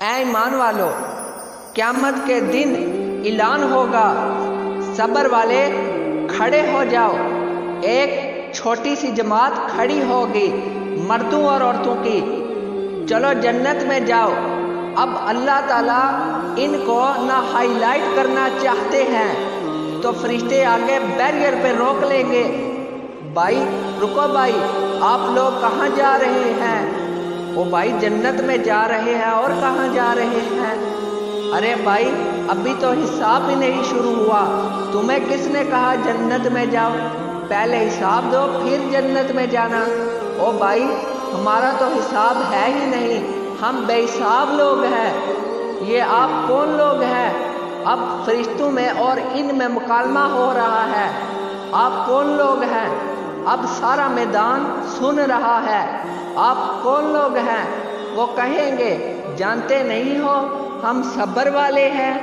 اے ایمان والو، قیامت کے دن اعلان ہوگا، صبر والے کھڑے ہو جاؤ۔ ایک چھوٹی سی جماعت کھڑی ہوگی مردوں اور عورتوں کی، چلو جنت میں جاؤ۔ اب اللہ تعالیٰ ان کو نہ ہائی لائٹ کرنا چاہتے ہیں تو فرشتے آگے بیریئر پہ روک لیں گے، بھائی رکو بھائی، آپ لوگ کہاں جا رہے ہیں؟ وہ بھائی جنت میں جا رہے ہیں، اور کہاں جا رہے ہیں؟ ارے بھائی ابھی تو حساب ہی نہیں شروع ہوا، تمہیں کس نے کہا جنت میں جاؤ؟ پہلے حساب دو پھر جنت میں جانا۔ او بھائی ہمارا تو حساب ہے ہی نہیں، ہم بے حساب لوگ ہیں۔ یہ آپ کون لوگ ہیں؟ اب فرشتوں میں اور ان میں مکالمہ ہو رہا ہے، آپ کون لوگ ہیں؟ اب سارا میدان سن رہا ہے، آپ کون لوگ ہیں؟ وہ کہیں گے جانتے نہیں ہو ہم صبر والے ہیں۔